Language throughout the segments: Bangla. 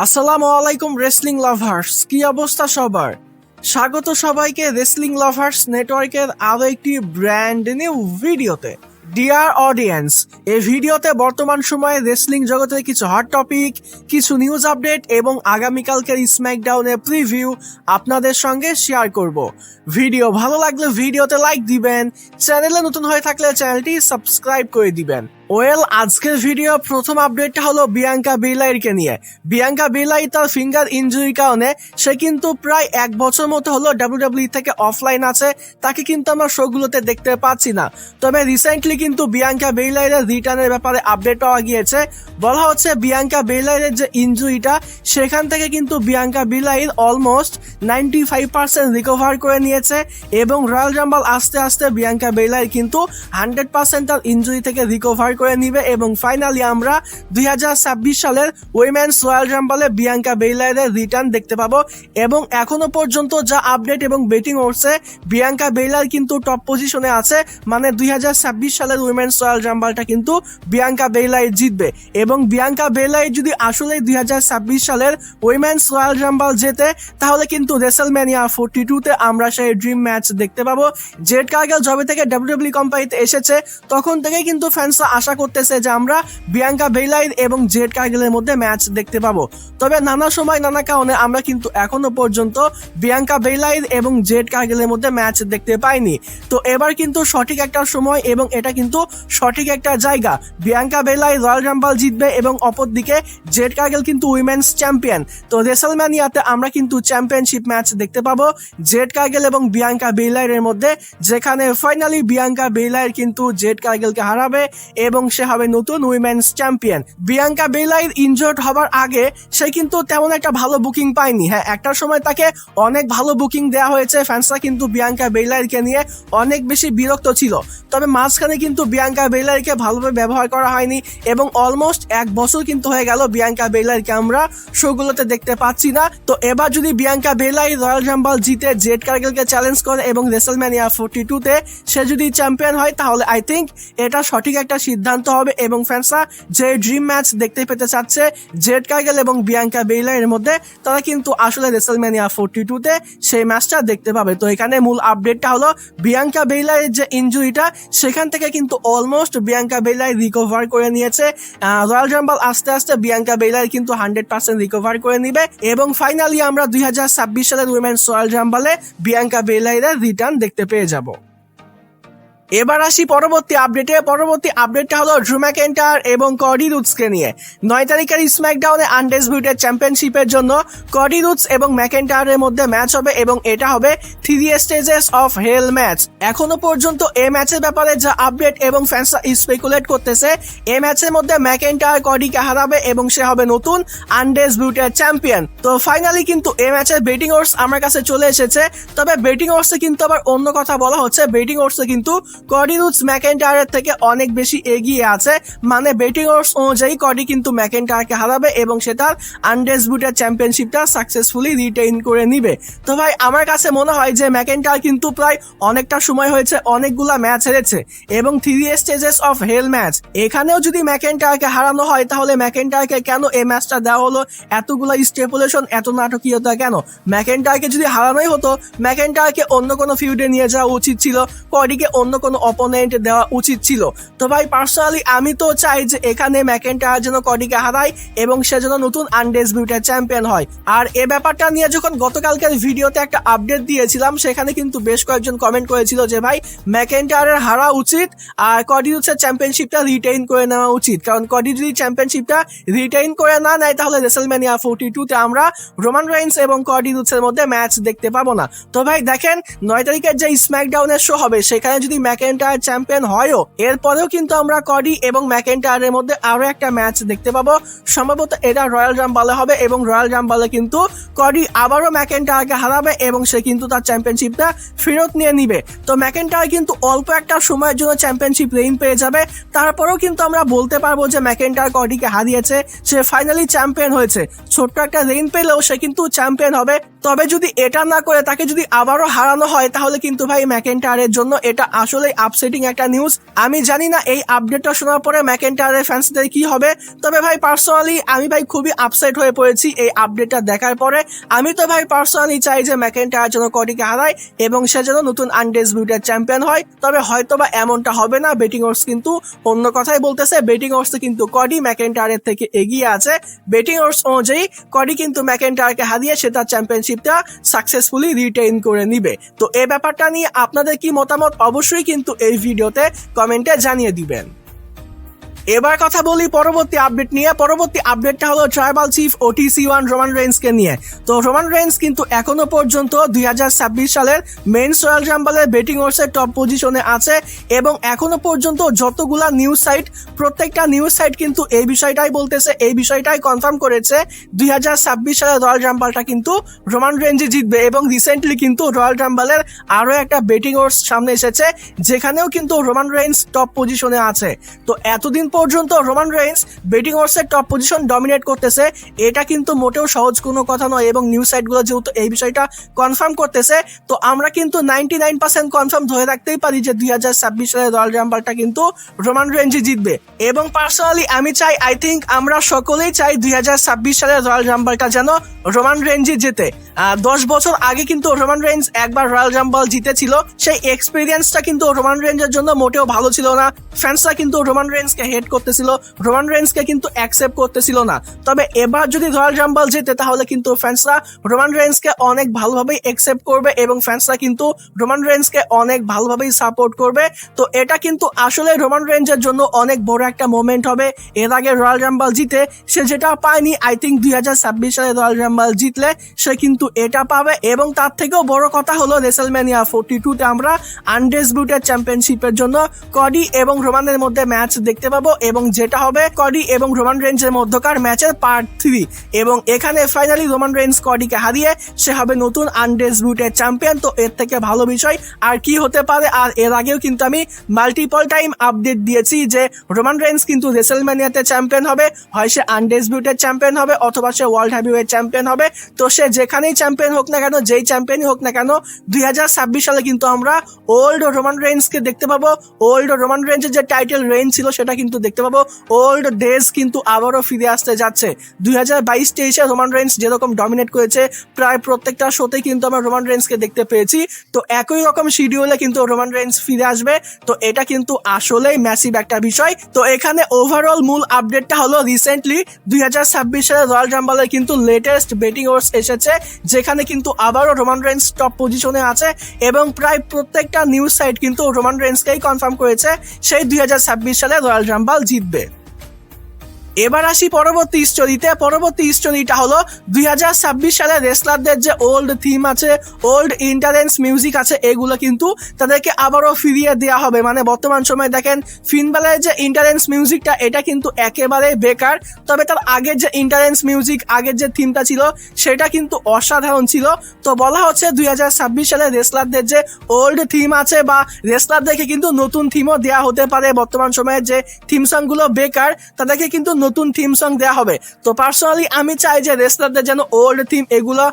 আসসালামু আলাইকুম রেসলিং লাভার্স, কি অবস্থা সবার? স্বাগত সবাইকে রেসলিং লাভার্স নেটওয়ার্কের আরো একটি ব্র্যান্ড নিউ ভিডিওতে। ডিয়ার অডিয়েন্স, এই ভিডিওতে বর্তমান সময়ে রেসলিং জগতের কিছু হট টপিক, কিছু নিউজ আপডেট এবং আগামীকালকের স্ম্যাকডাউনের প্রিভিউ আপনাদের সঙ্গে শেয়ার করব। ভিডিও ভালো লাগলে ভিডিওতে লাইক দিবেন, চ্যানেলে নতুন হয়ে থাকলে চ্যানেলটি সাবস্ক্রাইব করে দিবেন। আজকের ভিডিও প্রথম আপডেটটা হলো বিয়াঙ্কা বেলাইরকে নিয়ে। বিয়াঙ্কা বেলাই তার ফিঙ্গার ইনজুরির কারণে সে কিন্তু প্রায় 1 বছর মতো হলো ডাব্লিউডাব্লিউ থেকে অফলাইন আছে, তাকে কিন্তু আমরা শোগুলোতে দেখতে পাচ্ছি না। তবে রিসেন্টলি কিন্তু বিয়াঙ্কা বেলাইরের রিটার্নের ব্যাপারে আপডেট পাওয়া গিয়েছে। বলা হচ্ছে বিয়াঙ্কা বেলাইরের যে ইনজুরিটা, সেখান থেকে কিন্তু বিয়াঙ্কা বেলাইর অলমোস্ট 95% রিকভার করে নিয়েছে এবং রয়্যাল রাম্বল আস্তে আস্তে বিয়াঙ্কা বেলাইর কিন্তু 100% তার ইনজুরি থেকে রিকভার করে নিবে এবং ফাইনালি আমরা 2026 সালের উইমেন্স রয়্যাল রাম্বলে বিয়াঙ্কা বেলাইরের রিটার্ন দেখতে পাবো। এবং এখনো পর্যন্ত যা আপডেট এবং বেটিং উঠছে, বিয়াঙ্কা বেলাইর কিন্তু টপ পজিশনে আছে, মানে 2026 সালের উইমেন্স রয়্যাল রাম্বলটা কিন্তু বিয়াঙ্কা বেলাইর জিতবে। এবং বিয়াঙ্কা বেলাইর যদি আসলে 2026 সালের উইমেন্স রয়্যাল রাম্বল জেতে, তাহলে কিন্তু রেসলম্যানিয়া 42-তে আমরা সেই ড্রিম ম্যাচ দেখতে পাবো। জেড কার্গেল যবে থেকে ডাব্লিউডাব্লিউ কোম্পানিতে এসেছে, তখন থেকেই কিন্তু ফ্যান্সরা আশা করতেছে যে আমরা বিয়াঙ্কা বেলাইর এবং জেড কার্গেলের মধ্যে ম্যাচ দেখতে পাবো। তবে নানা সময় নানা কারণে আমরা কিন্তু এখনো পর্যন্ত বিয়াঙ্কা বেলাইর এবং জেড কার্গেলের মধ্যে ম্যাচ দেখতে পাইনি। তো এবার কিন্তু সঠিক একটা সময় এবং এটা কিন্তু সঠিক একটা জায়গা। বিয়াঙ্কা বেলাইর রয়্যাল রাম্বল জিতবে এবং অপরদিকে জেড কার্গেল কিন্তু উইমেন্স চ্যাম্পিয়ন। তো রেসলম্যানিয়াতে আমরা কিন্তু চ্যাম্পিয়নশিপ ম্যাচ দেখতে পাবো জেড কার্গেল এবং বিয়াঙ্কা বেলাইরের মধ্যে, যেখানে ফাইনালি বিয়াঙ্কা বেলাইর কিন্তু জেড কার্গেলকে হারাবে এবং সে হবে নতুন উইমেন্স চ্যাম্পিয়ন। বিয়াঙ্কা বেলাইর ইনজুর্ড হবার আগে সে কিন্তু তেমন একটা ভালো বুকিং পায়নি। হ্যাঁ, একটা সময় তাকে অনেক ভালো বুকিং দেওয়া হয়েছে, ফ্যান্সরা কিন্তু বিয়াঙ্কা বেলাইরকে নিয়ে অনেক বেশি বিরক্ত ছিল। তবে মাঝখানে কিন্তু বিয়াঙ্কা বেলাইরকে ভালোভাবে ব্যবহার করা হয়নি এবং অলমোস্ট 1 বছর কিন্তু হয়ে গেল বিয়াঙ্কা বেলাইরকে আমরা শোগুলোতে দেখতে পাচ্ছি না। তো এবার যদি বিয়াঙ্কা বেলাইর রয়্যাল রাম্বল জিতে জেড কার্গেলকে চ্যালেঞ্জ করে এবং রেসলম্যানিয়া 42-তে সে যদি চ্যাম্পিয়ন হয়, তাহলে আই থিঙ্ক এটা সঠিক একটা সিদ্ধান্ত হবে এবং ফ্যান্সরা যে ড্রিম ম্যাচ দেখতে পেতে চাচ্ছে জেড কার্গেল এবং বিয়াঙ্কা বেলাইরের মধ্যে, তারা কিন্তু আসলে রেসলম্যানিয়া 42-তে সেই ম্যাচটা দেখতে পাবে। তো এখানে মূল আপডেটটা হলো বিয়াঙ্কা বেলাইরের যে ইনজুরিটা, সেখান থেকে কিন্তু অলমোস্ট বিয়াঙ্কা বেলাইর রিকভার করে নিয়েছে। রয়্যাল রাম্বল আস্তে আস্তে বিয়াঙ্কা বেলাইর কিন্তু 100% রিকভার করে নিবে এবং ফাইনালি আমরা 2026 সালের উইমেন্স রয়্যাল রাম্বলে বিয়াঙ্কা বেলাইরের রিটার্ন দেখতে পেয়ে যাব। এবার আসি পরবর্তী আপডেটটা হলো ড্রু ম্যাকইন্টায়ার এবং কডি রুডসকে নিয়ে। 9 তারিখের স্ম্যাকডাউনে আনডিসপিউটেড চ্যাম্পিয়নশিপের জন্য কডি রুডস এবং ম্যাকইন্টায়ারের মধ্যে ম্যাচ হবে এবং এটা হবে 3 স্টেজেস অফ হেল ম্যাচ। এখনো পর্যন্ত এই ম্যাচের ব্যাপারে যা আপডেট এবং ফ্যান্সরা স্পেকুলেট করতেছে, এই ম্যাচের মধ্যে ম্যাকইন্টায়ার কডিকে হারাবে এবং সে হবে নতুন আনডিসপিউটেড চ্যাম্পিয়ন। তো ফাইনালি কিন্তু এই ম্যাচের বেটিং ওডস আমার কাছে চলে এসেছে। তবে বেটিং ওডসে কিন্তু আবার অন্য কথা বলা হচ্ছে, বেটিং ওডসে কিন্তু কডি রুডস ম্যাকইন্টায়ারের থেকে অনেক বেশি এগিয়ে আছে, মানে বেটিং ওডস অনুযায়ী কডি কিন্তু ম্যাকইন্টায়ারকে হারাবে এবং সে তার আনডিসপিউটেড চ্যাম্পিয়নশিপটা সাকসেসফুলি রিটেইন করে নিবে। তো ভাই, আমার কাছে মনে হয় যে ম্যাকইন্টায়ার কিন্তু প্রায় অনেকটা সময় হয়েছে অনেকগুলা ম্যাচ হেরেছে এবং 3 স্টেজেস অফ হেল ম্যাচ, এখানেও যদি ম্যাকইন্টায়ারকে হারানো হয়, তাহলে ম্যাকইন্টায়ারকে কেন এই ম্যাচটা দেওয়া হলো? এতগুলা স্টেপুলেশন, এত নাটকীয়তা কেন? ম্যাকইন্টায়ারকে যদি হারানোই হতো, ম্যাকইন্টায়ারকে অন্য কোনো ফিউডে নিয়ে যাওয়া উচিত ছিল, কডিকে অন্য কোনো অপোনেন্ট দেওয়া উচিত ছিল। তো ভাই, পার্সোনালি আমি তো চাই যে এখানে ম্যাকইন্টায়ার যেন কডিকে হারায় এবং সে যেন নতুন আনডিসপিউটেড চ্যাম্পিয়ন হয়। আর এই ব্যাপারটা নিয়ে যখন গতকালকের ভিডিওতে একটা আপডেট দিয়েছিলাম, সেখানে কিন্তু বেশ কয়েকজন কমেন্ট করেছিল যে ভাই, ম্যাকইন্টায়ারের হারা উচিত আর কডি রুডসের চ্যাম্পিয়নশিপটা রিটেইন করে নেওয়া উচিত, কারণ কডি যদি চ্যাম্পিয়নশিপটা রিটেইন করে না নেয়, তাহলে রেসলম্যানিয়া 42-তে আমরা রোমান রেইন্স এবং কডি রুডসের মধ্যে ম্যাচ দেখতে পাবো না। তো ভাই দেখেন, 9 তারিখের যে স্ম্যাকডাউনের শো হবে, সেখানে যদি ম্যাকইন্টায়ার চ্যাম্পিয়ন হয়ও, এরপরেও কিন্তু আমরা কডি এবং ম্যাকইন্টায়ারের মধ্যে আরো একটা ম্যাচ দেখতে পাবো। সম্ভবত এটা রয়্যাল রাম্বলে হবে এবং রয়্যাল রাম্বলে কিন্তু কডি আবারও ম্যাকইন্টায়ারকে হারাবে এবং সে কিন্তু তার চ্যাম্পিয়নশিপটা ফেরত নিয়ে নিবে। তো ম্যাকইন্টায়ার কিন্তু অল্প একটা সময়ের জন্য চ্যাম্পিয়নশিপ রেইন পেয়ে যাবে, তারপরেও কিন্তু আমরা বলতে পারবো যে ম্যাকইন্টায়ার কডিকে হারিয়েছে, সে ফাইনালি চ্যাম্পিয়ন হয়েছে। ছোট্ট একটা রেইন পেলেও সে কিন্তু চ্যাম্পিয়ন হবে। তবে যদি এটা না করে তাকে যদি আবারও হারানো হয়, তাহলে কিন্তু ভাই ম্যাকইন্টায়ারের জন্য এটা আসলে আসলে আপসেটিং একটা নিউজ। আমি জানি না এই আপডেটটা শোনার পরে ম্যাকেন্টায়ারের ফ্যান্সদের কি হবে, তবে ভাই পার্সোনালি আমি ভাই খুবই আপসেট হয়ে পড়েছি এই আপডেটটা দেখার পরে। আমি তো ভাই পার্সোনালি চাই যে ম্যাকেন্টায়ার যেন কডিকে হারায় এবং সে যেন নতুন আনডিসপিউটেড চ্যাম্পিয়ন হয়, তবে হয়তোবা এমনটা হবে না। বেটিং ওর্স কিন্তু অন্য কথাই বলতেছে। বেটিং ওর্সে কিন্তু কডি ম্যাকেন্টায়ারের থেকে এগিয়ে আছে। বেটিং ওর্স অনুযায়ী কডি কিন্তু ম্যাকেন্টায়ারকে হারিয়ে সে তার চ্যাম্পিয়নশিপটা সাকসেসফুলি রিটেইন করে নিবে। তো এই ব্যাপারটা নিয়ে আপনাদের কি মতামত অবশ্যই কিন্তু এই ভিডিওতে কমেন্টে জানিয়ে দিবেন। এবার কথা বলি পরবর্তী আপডেট নিয়ে। পরবর্তী আপডেটটা হলো ট্রাইবাল চিফ OTC1 রোমান রেইন্সকে নিয়ে। তো রোমান রেইন্স কিন্তু এখনো পর্যন্ত 2026 সালের মেন্স রয়্যাল রাম্বলের বেটিং ওর্সের টপ পজিশনে আছে এবং এখনো পর্যন্ত যতগুলা নিউজ সাইট, প্রত্যেকটা নিউজ সাইট কিন্তু এই বিষয়টাই বলতেছে, এই বিষয়টাই কনফার্ম করেছে 2026 সালের রয়্যাল রাম্বলটা কিন্তু রোমান রেইন্সই জিতবে। এবং রিসেন্টলি কিন্তু রয়্যাল রাম্বলের আরো একটা বেটিং ওর্স সামনে এসেছে যেখানেও কিন্তু রোমান রেইন্স টপ পজিশনে আছে। তো এতদিন পর্যন্ত রোমান রেইন্স বেটিং ওর্সের টপ পজিশন ডমিনেট করতেছে, এটা কিন্তু মোটেও সহজ কোনো কথা নয়। এবং নিউজ সাইটগুলো যেহেতু এই বিষয়টা কনফার্ম করতেছে, তো আমরা কিন্তু 99% কনফার্ম ধরে রাখতেই পারি যে 2026 সালের রয়্যাল রাম্বলটা কিন্তু রোমান রেইন্সই জিতবে। এবং পার্সোনালি আমি চাই, আই থিঙ্ক আমরা সকলেই চাই 2026 সালের রয়্যাল রাম্বলটা যেন রোমান রেইন্সই জেতে। 10 বছর আগে কিন্তু রোমান রেইন্স একবার রয়্যাল রাম্বল জিতেছিল, সেই এক্সপিরিয়েন্সটা কিন্তু রোমান রেইন্সের জন্য মোটেও ভালো ছিল না। ফ্যান্সরা কিন্তু রোমান রেইন্সকে হেট করতেছিল, রোমান রেইন্সকে কিন্তু অ্যাকসেপ্ট করতেছিল না। তবে এবার যদি রয়্যাল রাম্বল জেতে তাহলে কিন্তু ফ্যান্সরা রোমান রেইন্সকে অনেক ভালোভাবেই অ্যাকসেপ্ট করবে এবং ফ্যান্সরা কিন্তু রোমান রেইন্সকে অনেক ভালোভাবেই সাপোর্ট করবে। তো এটা কিন্তু আসলে রোমান রেইন্সের জন্য অনেক বড় একটা মোমেন্ট হবে। এর আগে রয়্যাল রাম্বল জিতে সে যেটা পায়নি, আই থিঙ্ক 2026 সালে রয়্যাল রাম্বল জিতলে সে কিন্তু এটা পাবে। এবং তার থেকেও বড় কথা হলো রেসেলম্যানিয়া 42-তে আমরা আনডিসপিউটেড চ্যাম্পিয়নশিপের জন্য কডি এবং রোমানের মধ্যে ম্যাচ দেখতে পাবো এবং যেটা হবে কডি এবং রোমান রেইন্সের মধ্যকার ম্যাচের পার্ট 3। এবং এখানে ফাইনালি রোমান রেইন্স কডিকে হারিয়ে সে হবে নতুন আনডিসপিউটেড চ্যাম্পিয়ন। তো এর থেকে ভালো বিষয় আর কি হতে পারে। আর এর আগেও কিন্তু আমি মাল্টিপল টাইম আপডেট দিয়েছি যে রোমান রেইন্স কিন্তু রেসেলম্যানিয়াতে চ্যাম্পিয়ন হবে, হয় সে আনডিসপিউটেড চ্যাম্পিয়ন হবে অথবা সে ওয়ার্ল্ড হেভিওয়েট চ্যাম্পিয়ন হবে। তো সে যেখানেই চ্যাম্পিয়ন হোক না কেন, যেই চ্যাম্পিয়নই হোক না কেন, 2026 সালে কিন্তু আমরা ওল্ড রোমান রেইন্সকে দেখতে পাবো। ওল্ড রোমান রেইন্সের যে টাইটেল রেইন ছিল সেটা কিন্তু দেখতে পাবো। ওল্ড ডেজ কিন্তু আবারও ফিরে আসতে যাচ্ছে। 2022-23-এ রোমান রেইন্স যেরকম ডমিনেট করেছে প্রায় প্রত্যেকটা শোতে কিন্তু আমরা রোমান রেইন্সকে দেখতে পেয়েছি। তো একই রকম শিডিউলে কিন্তু রোমান রেইন্স ফিরে আসবে। তো এটা কিন্তু আসলেই ম্যাসিভ একটা বিষয়। তো এখানে ওভারঅল মূল আপডেটটা হলো রিসেন্টলি 2026 সালে রয়্যাল রাম্বলের কিন্তু লেটেস্ট বেটিং ওর্স এসেছে যেখানে কিন্তু আবারও রোমান রেইন্স টপ পজিশনে আছে এবং প্রায় প্রত্যেকটা নিউজ সাইট কিন্তু রোমান রেইন্সকেই কনফার্ম করেছে সেই 2026 সালে রয়্যাল রাম্বল জিতবে। এবার আসি পরবর্তী স্টোরিতে। পরবর্তী স্টোরিটা হলো 2026 সালে রেসলারদের যে ওল্ড থিম আছে, ওল্ড ইন্টারেন্স মিউজিক আছে, এগুলো কিন্তু তাদেরকে আবারও ফিরিয়ে দেওয়া হবে। মানে বর্তমান সময় দেখেন ফিন ব্যালারের যে ইন্টারেন্স মিউজিকটা এটা কিন্তু একেবারে বেকার, তবে তার আগের যে ইন্টারেন্স মিউজিক, আগের যে থিমটা ছিল সেটা কিন্তু অসাধারণ ছিল। তো বলা হচ্ছে 2026 সালে রেসলারদের যে ওল্ড থিম আছে বা রেসলারদেরকে কিন্তু নতুন থিমও দেওয়া হতে পারে। বর্তমান সময়ে যে থিম সংগুলো বেকার তাদেরকে কিন্তু নতুন থিম সং দেওয়া হবে। তো পার্সোনালি আমি চাই যে রেসলারদের যেন ওল্ড থিম এগুলো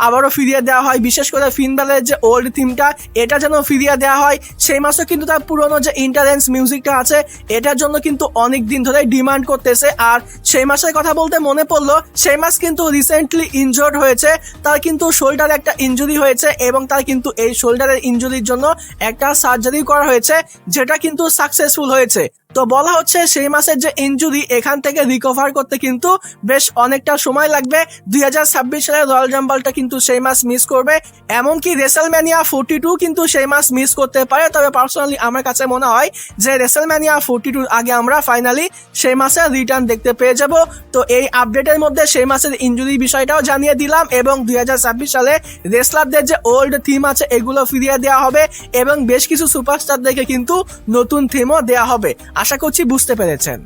আবারও ফিরিয়ে দেওয়া হয়, বিশেষ করে ফিন ব্যালারের যে ওল্ড থিমটা এটা যেন ফিরিয়ে দেওয়া হয়। সেই মাসে কিন্তু তার পুরনো যে ইন্টারেন্স মিউজিকটা আছে এটার জন্য কিন্তু অনেক দিন ধরে ডিমান্ড করতেছে। আর সেই মাসের কথা বলতে মনে পড়লো, সেই মাস কিন্তু রিসেন্টলি ইনজোর্ড হয়েছে, তার কিন্তু শোল্ডারে একটা ইনজুরি হয়েছে এবং তার কিন্তু এই শোল্ডারের ইনজুরির জন্য একটা সার্জারি করা হয়েছে যেটা কিন্তু সাকসেসফুল হয়েছে। তো বলা হচ্ছে সেই মাসের যে ইনজুরি এখান থেকে রিকভার করতে কিন্তু বেশ অনেকটা সময় লাগবে। 2026 সালের রয়্যাল রাম্বলটা কিন্তু সেই মাস মিস করবে, এমনকি রেসেলম্যানিয়া 42 কিন্তু সেই মাস মিস করতে পারে। তবে পার্সোনালি আমার কাছে মনে হয় যে রেসেলম্যানিয়া 42 আগে আমরা ফাইনালি সেই মাসের রিটার্ন দেখতে পেয়ে যাব। তো এই আপডেটের মধ্যে সেই মাসের ইনজুরি বিষয়টাও জানিয়ে দিলাম এবং 2026 সালে রেসলারদের যে ওল্ড থিম আছে এগুলো ফিরিয়ে দেওয়া হবে এবং বেশ কিছু সুপারস্টারদেরকে কিন্তু নতুন থিমও দেওয়া হবে। আশা করছি বুঝতে পেরেছেন।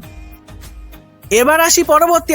এবার আসি পরবর্তী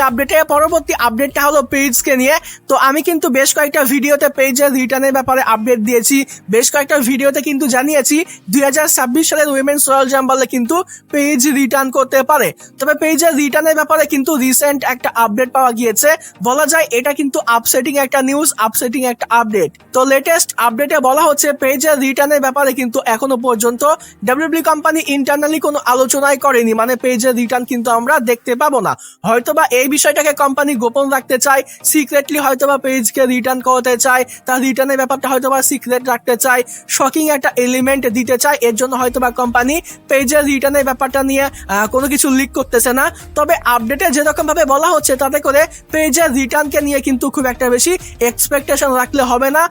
আপডেটটা হলো পেজকে নিয়ে। তো আমি কিন্তু বেশ কয়েকটা ভিডিওতে পেজের রিটার্নের ব্যাপারে আপডেট দিয়েছি, বেশ কয়েকটা ভিডিওতে কিন্তু জানিয়েছি 2026 সালের উইমেন্স রয়্যাল জাম্বলে কিন্তু পেজ রিটার্ন করতে পারে। তবে পেজের রিটার্নের ব্যাপারে কিন্তু রিসেন্ট একটা আপডেট পাওয়া গিয়েছে, বলা যায় এটা কিন্তু আপসেটিং একটা নিউজ, আপসেটিং একটা আপডেট। তো লেটেস্ট আপডেটে বলা হচ্ছে পেজের রিটার্নের ব্যাপারে কিন্তু এখনো পর্যন্ত ডাব্লিউডাব্লিউই কোম্পানি ইন্টারনালি কোনো আলোচনাই করেনি, মানে পেজের রিটার্ন কিন্তু আমরা দেখতে পাবো না। হয়তোবা এই বিষয়টাকে কোম্পানি গোপন রাখতে চায়, সিক্রেটলি হয়তোবা পেজকে রিটার্ন করতে চায়, তার রিটার্নের ব্যাপারটা হয়তোবা সিক্রেট রাখতে চায়, শকিং একটা এলিমেন্ট দিতে চায়, এর জন্য হয়তোবা কোম্পানি পেজের রিটার্নের ব্যাপারটা নিয়ে কোনো কিছু লিক করতেছে না। তবে আপডেটে যেরকম ভাবে বলা হচ্ছে তাতে করে পেজের রিটার্নকে নিয়ে কিন্তু খুব একটা বেশি এক্সপেকটেশন রাখলে হবে না।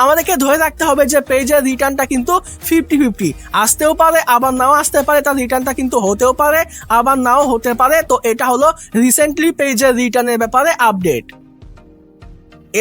আমাদেরকে ধরে রাখতে হবে যে পেজের রিটার্নটা কিন্তু 50-50 আসতেও পারে, আবার নাও আসতে পারে, তার রিটার্নটা কিন্তু হতেও পারে, আবার নাও হতে পারে। তো এটা হলো রিসেন্টলি পেজের রিটার্নের ব্যাপারে আপডেট।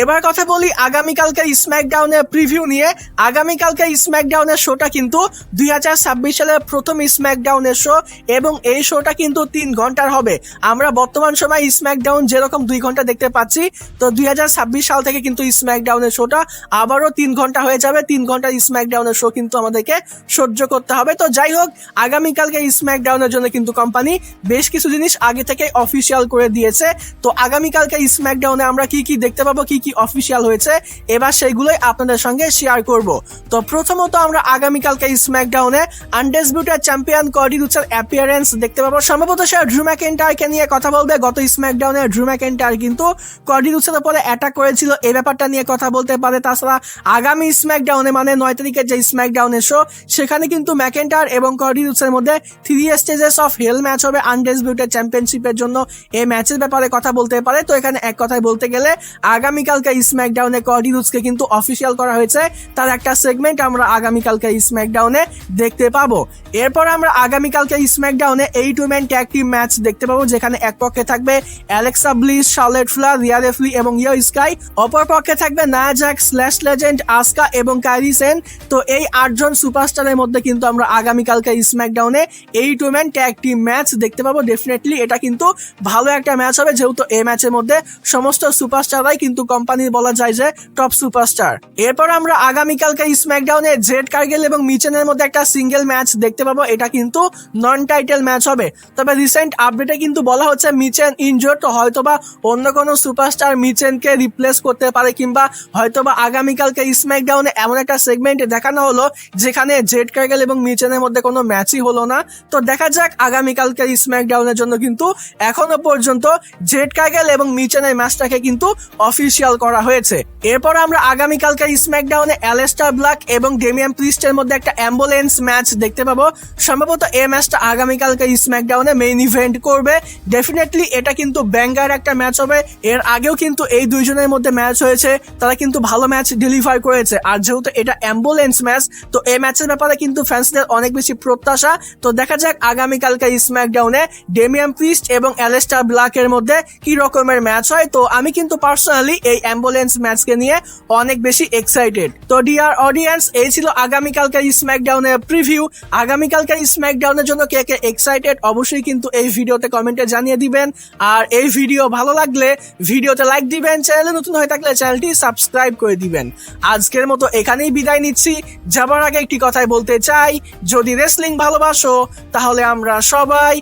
এবার কথা বলি আগামীকালকে স্ম্যাকডাউনের প্রিভিউ নিয়ে। আগামীকালকে স্ম্যাকডাউনের শোটা কিন্তু 2026 সালের প্রথম স্ম্যাকডাউনের শো, এবং এই শোটা কিন্তু 3 ঘন্টার হবে। আমরা বর্তমান সময় স্ম্যাকডাউন যেরকম 2 ঘন্টা দেখতে পাচ্ছি, তো 2026 সাল থেকে কিন্তু স্ম্যাকডাউনের শোটা আবারও 3 ঘন্টা হয়ে যাবে। 3 ঘন্টার স্ম্যাকডাউনের শো কিন্তু আমাদেরকে সহ্য করতে হবে। তো যাই হোক, আগামীকালকে স্ম্যাকডাউনের জন্য কিন্তু কোম্পানি বেশ কিছু জিনিস আগে থেকে অফিসিয়াল করে দিয়েছে। তো আগামীকালকে স্ম্যাকডাউনে আমরা কি কি দেখতে পাবো, কি অফিসিয়াল হয়েছে, এবার সেগুলোই আপনাদের সঙ্গে শেয়ার করব। তো প্রথমত আমরা আগামীকালকে স্ম্যাকডাউনে আনডিসপিউটেড চ্যাম্পিয়ন কর্ডি রোডসের অ্যাপিয়ারেন্স দেখতে পাবো। সম্ভবত সে ড্রু ম্যাকইন্টায়ারকে নিয়ে কথা বলবে। গত স্ম্যাকডাউনে ড্রু ম্যাকইন্টায়ার কিন্তু কর্ডি রোডসের উপরে অ্যাটাক করেছিল, এই ব্যাপারটা নিয়ে কথা বলতে পারে। তাছাড়া আগামী স্ম্যাকডাউনে মানে 9 তারিখের যে স্ম্যাকডাউনের শো, সেখানে কিন্তু ম্যাকইন্টায়ার এবং কর্ডি রোডসের মধ্যে 3 স্টেজেস অফ হেল ম্যাচ হবে আনডিসপিউটেড চ্যাম্পিয়নশিপের জন্য। এই ম্যাচের ব্যাপারে কথা বলতে পারে। তো এখানে এক কথায় বলতে গেলে আগামীকালকে স্ম্যাকডাউনে কর্ডি রোডসকে কিন্তু অফিসিয়াল করা হয়েছে, তার একটা সেগমেন্ট আমরা আগামীকালকে স্ম্যাকডাউনে দেখতে পাবো। এরপর আমরা আগামীকালকে স্ম্যাকডাউনে 8 উইমেন ট্যাগ টিম ম্যাচ দেখতে পাবো, যেখানে এক পক্ষে থাকবে Alexa Bliss, Charlotte Flair, Rhea Ripley এবং ইয়ো স্কাই, অপর পক্ষে থাকবে Nia Jax, Lash Legend, Asuka এবং কাইরি সেন। তো এই 8 জন সুপারস্টারের মধ্যে কিন্তু আমরা আগামীকালকে স্ম্যাকডাউনে 8 উইমেন ট্যাগ টিম ম্যাচ দেখতে পাবো। ডেফিনেটলি এটা কিন্তু ভালো একটা ম্যাচ হবে, যেহেতু এই ম্যাচের মধ্যে সমস্ত সুপারস্টাররাই কিন্তু কোম্পানির বলা যায় যে টপ সুপারস্টার। এরপর আমরা আগামীকালকে স্ম্যাকডাউনে জেড কার্গেল এবং মিচেনের মধ্যে একটা সিঙ্গেল ম্যাচ দেখতে পাবো। এটা কিন্তু নন টাইটেল ম্যাচ হবে। তবে রিসেন্ট আপডেটে কিন্তু বলা হচ্ছে মিচেন ইনজোর্ড, তো হয়তোবা অন্য কোনো সুপারস্টার মিচেনকে রিপ্লেস করতে পারে, কিংবা হয়তোবা আগামীকালকে স্ম্যাকডাউনে এমন একটা সেগমেন্ট দেখানো হলো যেখানে জেড কার্গেল এবং মিচেনের মধ্যে কোনো ম্যাচই হলো না। তো দেখা যাক আগামীকালকে স্ম্যাকডাউনের জন্য কিন্তু এখনো পর্যন্ত জেড কার্গেল এবং মিচেনের ম্যাচটাকে কিন্তু অফিসিয়াল করা হয়েছে। এরপর আমরা আগামীকালকে স্ম্যাকডাউনে অ্যালেস্টার ব্ল্যাক এবং ডেমিয়ান প্রিস্টের মধ্যে একটা অ্যাম্বুলেন্স ম্যাচ দেখতে পাবো। সম্ভবত এই ম্যাচটা আগামীকালকে স্ম্যাকডাউনে মেইন ইভেন্ট করবে। ডেফিনেটলি এটা কিন্তু ব্যাঙ্গার একটা ম্যাচ হবে। এর আগেও কিন্তু এই দুইজনের মধ্যে ম্যাচ হয়েছে, তারা কিন্তু ভালো ম্যাচ ডেলিভার করেছে। আর যেহেতু এটা অ্যাম্বুলেন্স ম্যাচ, তো এই ম্যাচের ব্যাপারে কিন্তু ফ্যান্সদের অনেক বেশি প্রত্যাশা। তো দেখা যাক আগামীকালকে স্ম্যাকডাউনে ডেমিয়ান প্রিস্ট এবং অ্যালেস্টার ব্ল্যাকের মধ্যে কি রকমের ম্যাচ হয়। তো আমি কিন্তু পার্সোনালি এই অ্যাম্বুলেন্স ম্যাচকে নিয়ে অনেক বেশি এক্সাইটেড। তো ডিয়ার অডিয়েন্স, এই ছিল আগামীকালকের স্ম্যাকডাউনের প্রিভিউ। আগামীকালকের স্ম্যাকডাউনের জন্য কে কে এক্সাইটেড অবশ্যই কিন্তু এই ভিডিওতে কমেন্টে জানিয়ে দিবেন। আর এই ভিডিও ভালো লাগলে ভিডিওতে লাইক দিবেন, চ্যানেলে নতুন হয়ে থাকলে চ্যানেলটি সাবস্ক্রাইব করে দিবেন। আজকের মতো এখানেই বিদায় নিচ্ছি। যাবার আগে একটি কথাই বলতে চাই, যদি রেসলিং ভালোবাসো তাহলে আমরা সবাই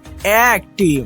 এক টিম।